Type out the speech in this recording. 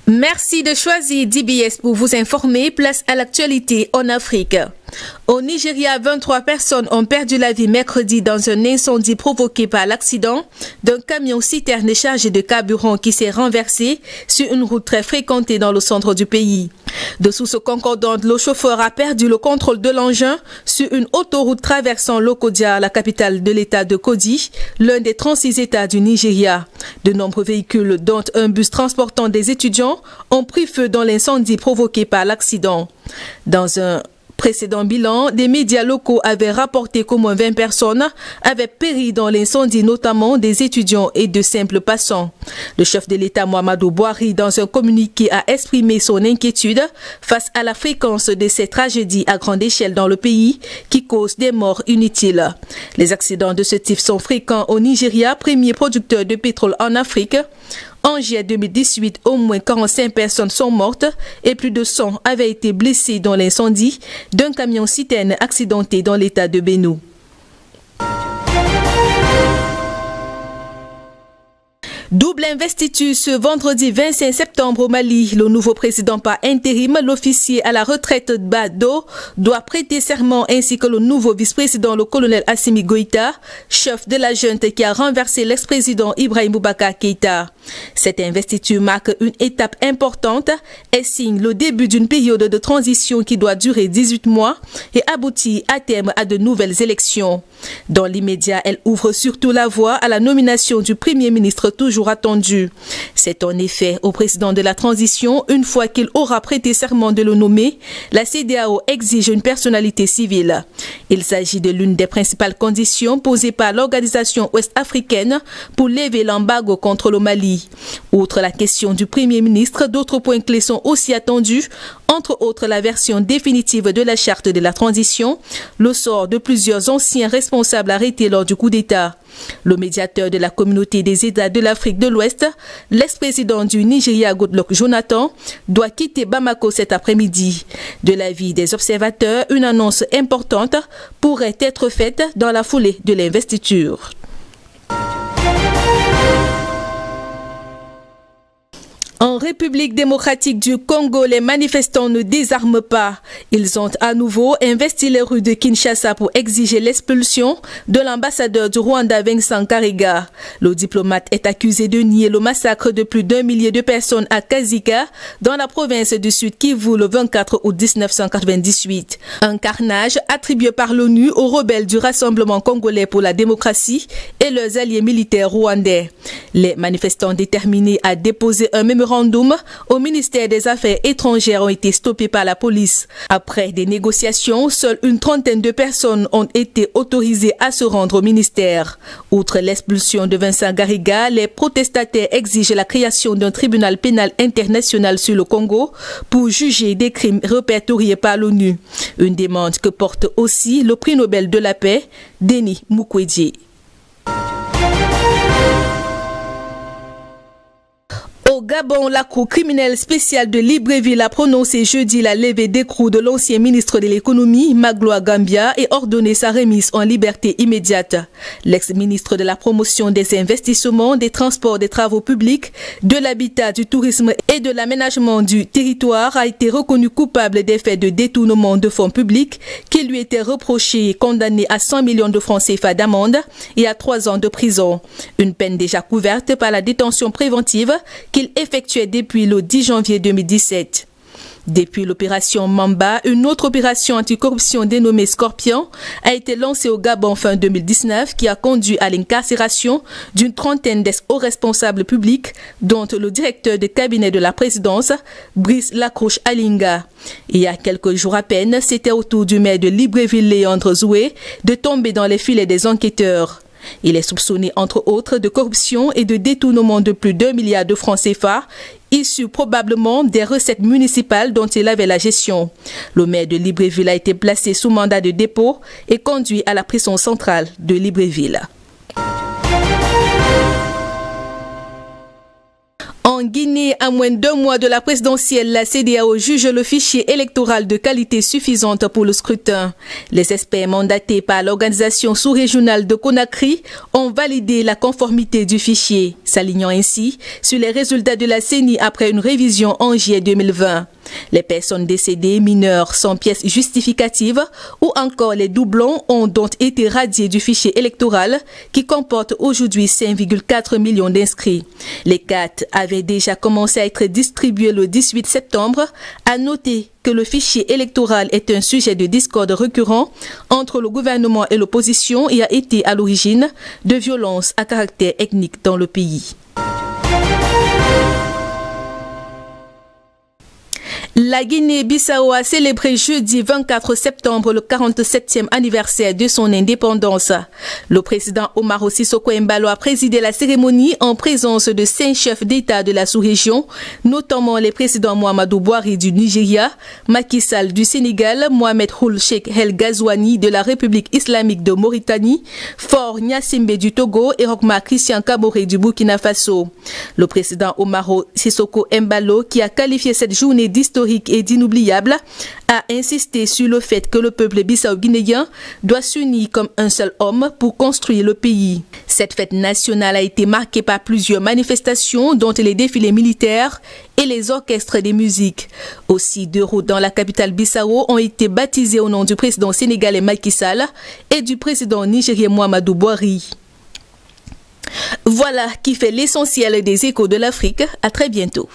Merci de choisir DBS pour vous informer. Place à l'actualité en Afrique. Au Nigeria, 23 personnes ont perdu la vie mercredi dans un incendie provoqué par l'accident d'un camion-citerne chargé de carburant qui s'est renversé sur une route très fréquentée dans le centre du pays. De sources concordantes, le chauffeur a perdu le contrôle de l'engin sur une autoroute traversant Lokoja, la capitale de l'état de Kodi, l'un des 36 états du Nigeria. De nombreux véhicules, dont un bus transportant des étudiants, ont pris feu dans l'incendie provoqué par l'accident. Dans un précédent bilan, des médias locaux avaient rapporté qu'au moins 20 personnes avaient péri dans l'incendie, notamment des étudiants et de simples passants. Le chef de l'État Muhammadu Buhari, dans un communiqué, a exprimé son inquiétude face à la fréquence de ces tragédies à grande échelle dans le pays qui causent des morts inutiles. Les accidents de ce type sont fréquents au Nigeria, premier producteur de pétrole en Afrique. En juillet 2018, au moins 45 personnes sont mortes et plus de 100 avaient été blessées dans l'incendie d'un camion-citerne accidenté dans l'état de Benue. Double investiture ce vendredi 25 septembre au Mali. Le nouveau président par intérim, l'officier à la retraite Bado, doit prêter serment ainsi que le nouveau vice-président, le colonel Assimi Goïta, chef de la junte qui a renversé l'ex-président Ibrahim Boubacar Keïta. Cette investiture marque une étape importante et signe le début d'une période de transition qui doit durer 18 mois et aboutir à terme à de nouvelles élections. Dans l'immédiat, elle ouvre surtout la voie à la nomination du premier ministre toujours attendu. C'est en effet au président de la transition, une fois qu'il aura prêté serment de le nommer, la CEDEAO exige une personnalité civile. Il s'agit de l'une des principales conditions posées par l'organisation ouest-africaine pour lever l'embargo contre le Mali. Outre la question du premier ministre, d'autres points clés sont aussi attendus, entre autres la version définitive de la charte de la transition, le sort de plusieurs anciens responsables arrêtés lors du coup d'État. Le médiateur de la communauté des États de l'Afrique de l'Ouest, l'ex-président du Nigeria Goodluck Jonathan, doit quitter Bamako cet après-midi. De l'avis des observateurs, une annonce importante pourrait être faite dans la foulée de l'investiture. En République démocratique du Congo, les manifestants ne désarment pas. Ils ont à nouveau investi les rues de Kinshasa pour exiger l'expulsion de l'ambassadeur du Rwanda Vincent Karega. Le diplomate est accusé de nier le massacre de plus d'1 millier de personnes à Kazika, dans la province du Sud Kivu le 24 août 1998. Un carnage attribué par l'ONU aux rebelles du Rassemblement congolais pour la démocratie et leurs alliés militaires rwandais. Les manifestants déterminés à déposer un mémorandum au ministère des Affaires étrangères ont été stoppés par la police. Après des négociations, seule une trentaine de personnes ont été autorisées à se rendre au ministère. Outre l'expulsion de Vincent Karega, les protestataires exigent la création d'un tribunal pénal international sur le Congo pour juger des crimes répertoriés par l'ONU. Une demande que porte aussi le prix Nobel de la paix, Denis Mukwege. Au Gabon, la Cour criminelle spéciale de Libreville a prononcé jeudi la levée d'écrou de l'ancien ministre de l'économie, Magloire Gambia, et ordonné sa remise en liberté immédiate. L'ex-ministre de la promotion des investissements, des transports, des travaux publics, de l'habitat, du tourisme et de l'aménagement du territoire a été reconnu coupable des faits de détournement de fonds publics qui lui étaient reprochés et condamné à 100 millions de francs CFA d'amende et à 3 ans de prison. Une peine déjà couverte par la détention préventive qu'il effectuait depuis le 10 janvier 2017. Depuis l'opération Mamba, une autre opération anticorruption dénommée Scorpion a été lancée au Gabon fin 2019 qui a conduit à l'incarcération d'une trentaine d'ex-hauts responsables publics, dont le directeur de cabinet de la présidence, Brice Lacroche Alinga. Il y a quelques jours à peine, c'était au tour du maire de Libreville, Léandre Zoué, de tomber dans les filets des enquêteurs. Il est soupçonné entre autres de corruption et de détournement de plus d'1 milliard de francs CFA, issus probablement des recettes municipales dont il avait la gestion. Le maire de Libreville a été placé sous mandat de dépôt et conduit à la prison centrale de Libreville. En Guinée, à moins d'1 mois de la présidentielle, la CEDEAO juge le fichier électoral de qualité suffisante pour le scrutin. Les experts mandatés par l'organisation sous-régionale de Conakry ont validé la conformité du fichier, s'alignant ainsi sur les résultats de la CENI après une révision en juillet 2020. Les personnes décédées mineures sans pièces justificatives ou encore les doublons ont donc été radiés du fichier électoral qui comporte aujourd'hui 5,4 millions d'inscrits. Les cartes avaient déjà commencé à être distribuées le 18 septembre. À noter que le fichier électoral est un sujet de discorde récurrent entre le gouvernement et l'opposition et a été à l'origine de violences à caractère ethnique dans le pays. La Guinée-Bissau a célébré jeudi 24 septembre le 47e anniversaire de son indépendance. Le président Umaro Sissoco Embalo a présidé la cérémonie en présence de 5 chefs d'État de la sous-région, notamment les présidents Muhammadu Buhari du Nigeria, Macky Sall du Sénégal, Mohamed Ould Cheikh El Ghazouani de la République islamique de Mauritanie, Faure Gnassingbé du Togo et Roch-Marc Christian Kaboré du Burkina Faso. Le président Umaro Sissoco Embalo, qui a qualifié cette journée d'historique et d'inoubliable, a insisté sur le fait que le peuple bissau-guinéen doit s'unir comme un seul homme pour construire le pays. Cette fête nationale a été marquée par plusieurs manifestations, dont les défilés militaires et les orchestres des musiques. Aussi, 2 routes dans la capitale Bissau ont été baptisées au nom du président sénégalais Macky Sall et du président nigérien Muhammadu Buhari. Voilà qui fait l'essentiel des échos de l'Afrique. À très bientôt.